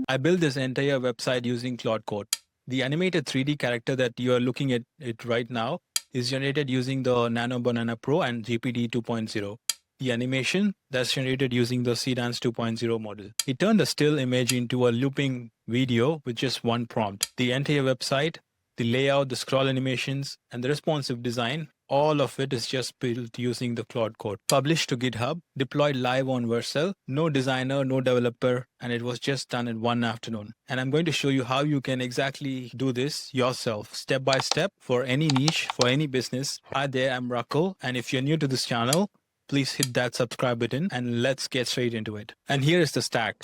I built this entire website using Claude Code. The animated 3D character that you are looking at it right now is generated using the Nano Banana Pro and GPT 2.0. The animation that's generated using the Seedance 2.0 model. It turned a still image into a looping video with just one prompt. The entire website, the layout, the scroll animations, and the responsive design, all of it is just built using the Claude Code. Published to GitHub, deployed live on Vercel, no designer, no developer, and it was just done in one afternoon. And I'm going to show you how you can exactly do this yourself, step by step, for any niche, for any business. Hi there, I'm Rakul, and if you're new to this channel, please hit that subscribe button and let's get straight into it. And here is the stack.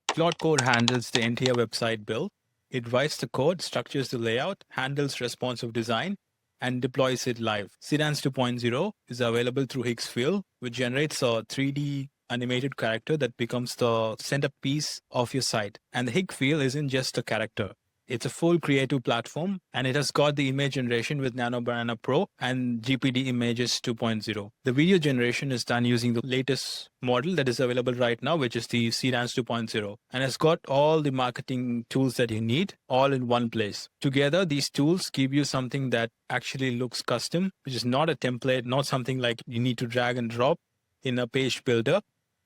Claude Code handles the entire website build. It writes the code, structures the layout, handles responsive design, and deploys it live. Seedance 2.0 is available through Higgsfield, which generates a 3D animated character that becomes the centerpiece of your site. And the Higgsfield isn't just a character. It's a full creative platform, and it has got the image generation with Nano Banana Pro and GPT Images 2.0. The video generation is done using the latest model that is available right now, which is the Seedance 2.0, and it's got all the marketing tools that you need all in one place. Together, these tools give you something that actually looks custom, which is not a template, not something like you need to drag and drop in a page builder.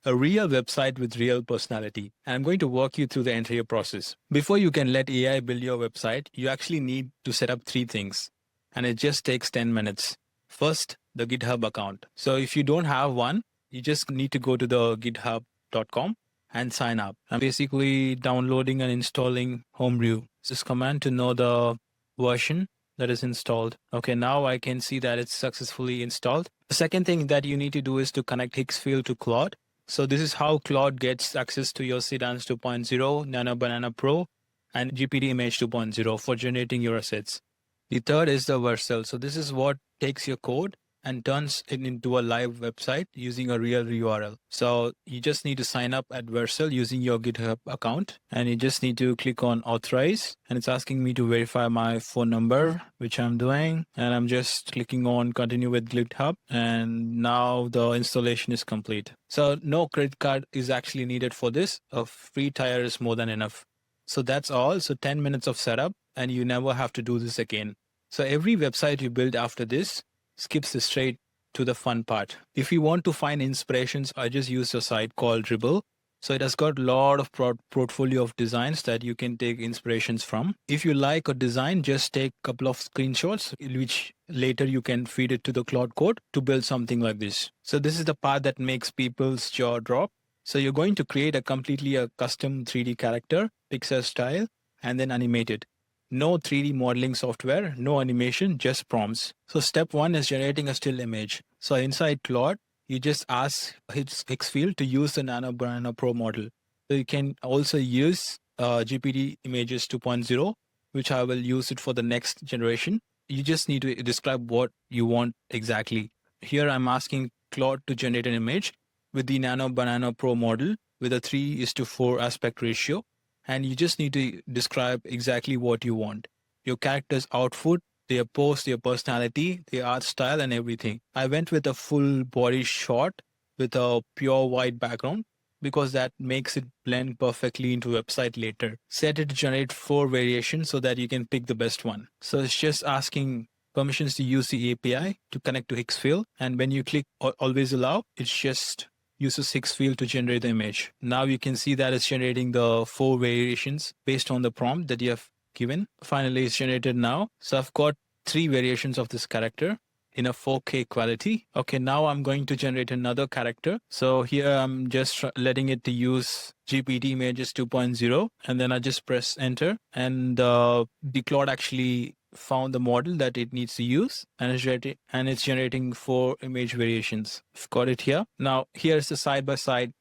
A real website with real personality. And I'm going to walk you through the entire process. Before you can let AI build your website, you actually need to set up 3 things. And it just takes 10 minutes. First, the GitHub account. So if you don't have one, you just need to go to the github.com and sign up. I'm basically downloading and installing Homebrew. This command to know the version that is installed. Okay, now I can see that it's successfully installed. The second thing that you need to do is to connect Higgsfield to Claude. So this is how Claude gets access to your Seedance 2.0, Nano Banana Pro, and GPT Image 2.0 for generating your assets. The third is the Vercel. So this is what takes your code and turns it into a live website using a real URL. So you just need to sign up at Vercel using your GitHub account, and you just need to click on authorize, and it's asking me to verify my phone number, which I'm doing, and I'm just clicking on continue with GitHub, and now the installation is complete. So no credit card is actually needed for this. A free trial is more than enough. So that's all. So 10 minutes of setup, and you never have to do this again. So every website you build after this skips straight to the fun part. If you want to find inspirations, I just use a site called Dribble. So it has got a lot of portfolio of designs that you can take inspirations from. If you like a design, just take a couple of screenshots, which later you can feed it to the Claude Code to build something like this. So this is the part that makes people's jaw drop. So you're going to create a custom 3D character, pixel style, and then animate it. No 3D modeling software, no animation, just prompts. So step 1 is generating a still image. So inside Claude, you just ask Higgsfield to use the Nano Banana Pro model. So you can also use GPT Images 2.0, which I will use it for the next generation. You just need to describe what you want exactly. Here I'm asking Claude to generate an image with the Nano Banana Pro model with a 3:4 aspect ratio. And you just need to describe exactly what you want. Your character's outfit, their pose, their personality, their art style, and everything. I went with a full body shot with a pure white background because that makes it blend perfectly into website later. Set it to generate 4 variations so that you can pick the best one. So it's just asking permissions to use the API to connect to Higgsfield. And when you click always allow, it's just uses Higgsfield to generate the image. Now you can see that it's generating the 4 variations based on the prompt that you have given. Finally, it's generated now. So I've got 3 variations of this character in a 4K quality. Okay, now I'm going to generate another character. So here I'm just letting it to use GPT Images 2.0, and then I just press enter, and the Claude actually found the model that it needs to use, and it's generating 4 image variations. I've got it here. Now here's the side-by-side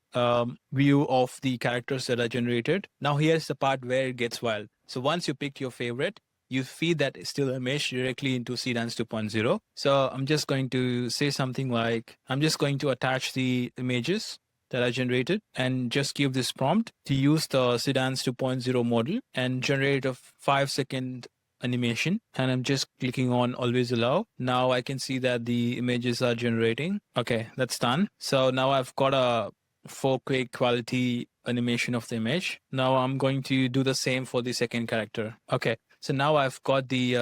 view of the characters that are generated. Now here's the part where it gets wild. So once you pick your favorite, you feed that still image directly into Seedance 2.0. So I'm just going to say something like, I'm just going to attach the images that I generated and just give this prompt to use the Seedance 2.0 model and generate a 5-second animation, and I'm just clicking on always allow. Now I can see that the images are generating. Okay, that's done. So now I've got a 4K quality animation of the image. Now I'm going to do the same for the second character. Okay, so now I've got the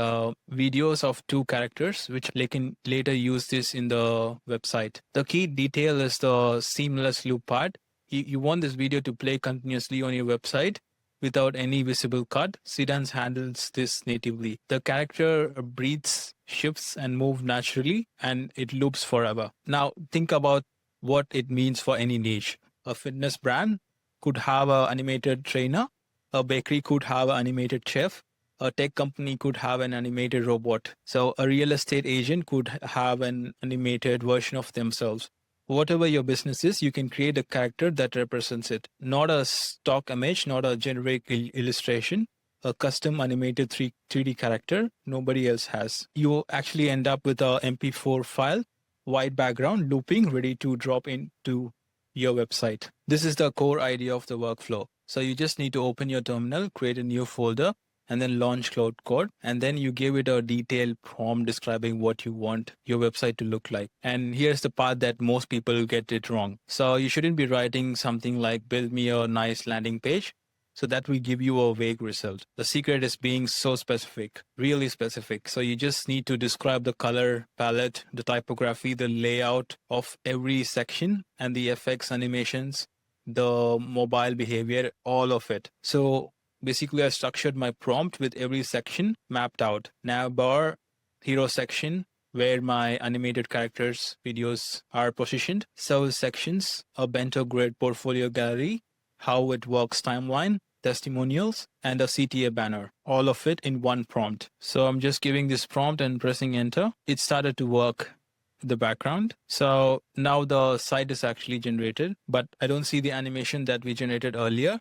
videos of two characters, which they can later use this in the website. The key detail is the seamless loop part. You want this video to play continuously on your website without any visible cut. Seedance handles this natively. The character breathes, shifts, and moves naturally, and it loops forever. Now, think about what it means for any niche. A fitness brand could have an animated trainer, a bakery could have an animated chef, a tech company could have an animated robot. So a real estate agent could have an animated version of themselves. Whatever your business is, you can create a character that represents it. Not a stock image, not a generic illustration, a custom animated 3D character nobody else has. You actually end up with a MP4 file, white background, looping, ready to drop into your website. This is the core idea of the workflow. So you just need to open your terminal, create a new folder, and then launch Claude Code. And then you give it a detailed prompt describing what you want your website to look like. And here's the part that most people get it wrong. So you shouldn't be writing something like build me a nice landing page. So that will give you a vague result. The secret is being so specific, really specific. So you just need to describe the color palette, the typography, the layout of every section, and the effects, animations, the mobile behavior, all of it. So basically I structured my prompt with every section mapped out. Nav bar, hero section, where my animated characters videos are positioned, service sections, a bento grid portfolio gallery, how it works timeline, testimonials, and a CTA banner. All of it in one prompt. So I'm just giving this prompt and pressing enter. It started to work in the background. So now the site is actually generated, but I don't see the animation that we generated earlier.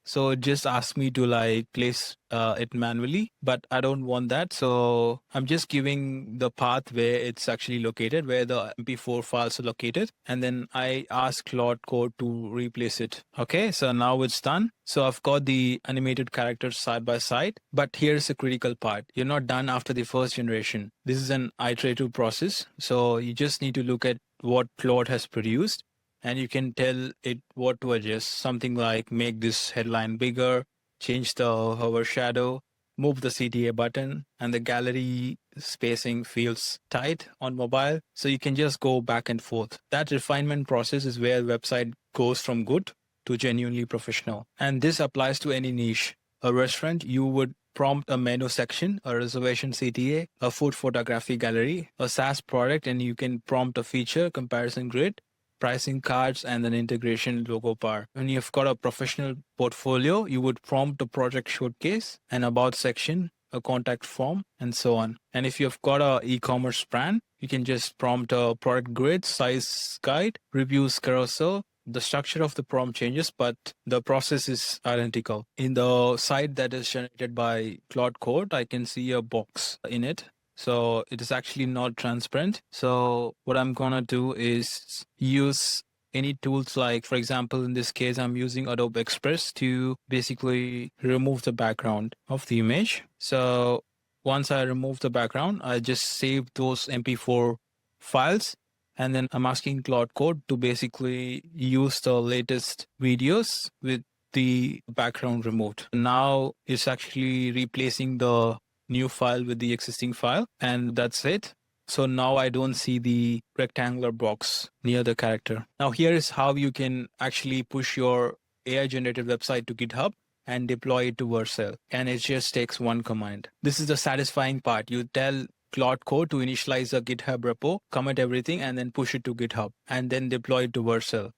So it just asked me to like place it manually, but I don't want that. So I'm just giving the path where it's actually located, where the MP4 files are located. And then I ask Claude Code to replace it. Okay, so now it's done. So I've got the animated characters side by side, but here's the critical part. You're not done after the first generation. This is an iterative process. So you just need to look at what Claude has produced, and you can tell it what to adjust. Something like make this headline bigger, change the hover shadow, move the CTA button, and the gallery spacing feels tight on mobile. So you can just go back and forth. That refinement process is where the website goes from good to genuinely professional. And this applies to any niche. A restaurant, you would prompt a menu section, a reservation CTA, a food photography gallery, a SaaS product, and you can prompt a feature comparison grid, pricing cards, and an integration logo bar. When you've got a professional portfolio, you would prompt a project showcase, an about section, a contact form, and so on. And if you've got a e-commerce brand, you can just prompt a product grid, size guide, reviews carousel. The structure of the prompt changes, but the process is identical. In the site that is generated by Claude Code, I can see a box in it. So it is actually not transparent. So what I'm going to do is use any tools like, for example, in this case, I'm using Adobe Express to basically remove the background of the image. So once I remove the background, I just save those MP4 files. And then I'm asking Claude Code to basically use the latest videos with the background removed. Now it's actually replacing the new file with the existing file, and that's it. So now I don't see the rectangular box near the character. Now here is how you can actually push your AI generated website to GitHub and deploy it to Vercel. And it just takes one command. This is the satisfying part. You tell Claude Code to initialize a GitHub repo, commit everything, and then push it to GitHub, and then deploy it to Vercel.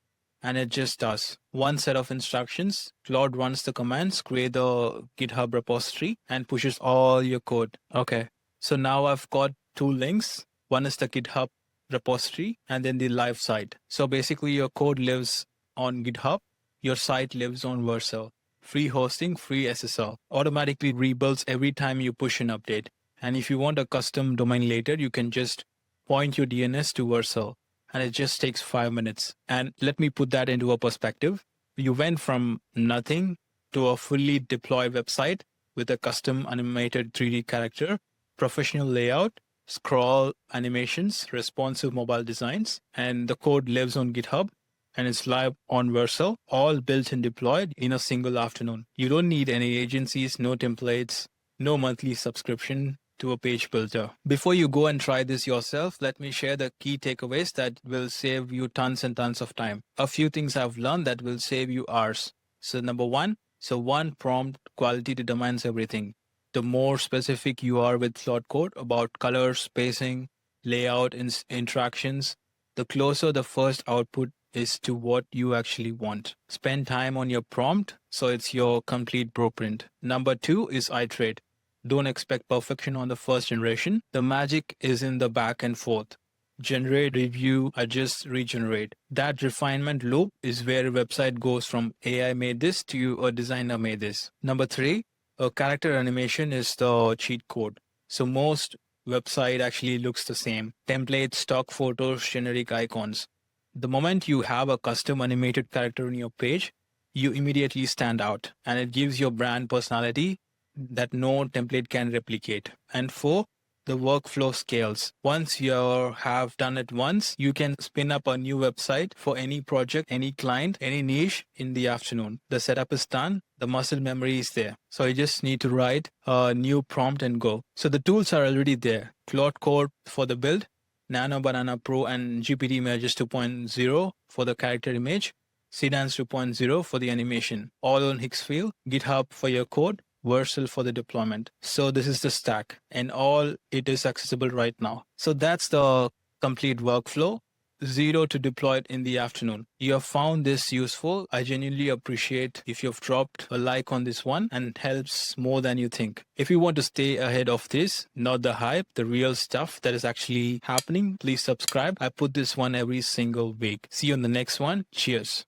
And it just does one set of instructions. Claude runs the commands, create the GitHub repository, and pushes all your code. Okay, so now I've got two links. One is the GitHub repository and then the live site. So basically your code lives on GitHub, your site lives on Vercel. Free hosting, free SSL. Automatically rebuilds every time you push an update. And if you want a custom domain later, you can just point your DNS to Vercel. And it just takes 5 minutes. And let me put that into a perspective. You went from nothing to a fully deployed website with a custom animated 3D character, professional layout, scroll animations, responsive mobile designs, and the code lives on GitHub and it's live on Vercel, all built and deployed in a single afternoon. You don't need any agencies, no templates, no monthly subscription to a page builder. Before you go and try this yourself, let me share the key takeaways that will save you tons and tons of time. A few things I've learned that will save you hours. So number one, one prompt quality determines everything. The more specific you are with Claude Code about color, spacing, layout, and interactions, the closer the first output is to what you actually want. Spend time on your prompt so it's your complete blueprint. Number two is iterate. Don't expect perfection on the first generation. The magic is in the back and forth. Generate, review, adjust, regenerate. That refinement loop is where a website goes from AI made this to a designer made this. Number three, a character animation is the cheat code. So most website actually looks the same. Templates, stock photos, generic icons. The moment you have a custom animated character on your page, you immediately stand out and it gives your brand personality that no template can replicate. And four, the workflow scales. Once you have done it once, you can spin up a new website for any project, any client, any niche in the afternoon. The setup is done. The muscle memory is there. So you just need to write a new prompt and go. So the tools are already there. Claude Code for the build, Nano Banana Pro and GPT Images 2.0 for the character image, Seedance 2.0 for the animation, all on Higgsfield, GitHub for your code, Vercel for the deployment. So this is the stack and all it is accessible right now. So that's the complete workflow. 0 to deploy it in the afternoon. You have found this useful. I genuinely appreciate if you've dropped a like on this one and it helps more than you think. If you want to stay ahead of this, not the hype, the real stuff that is actually happening, please subscribe. I put this one every single week. See you on the next one. Cheers.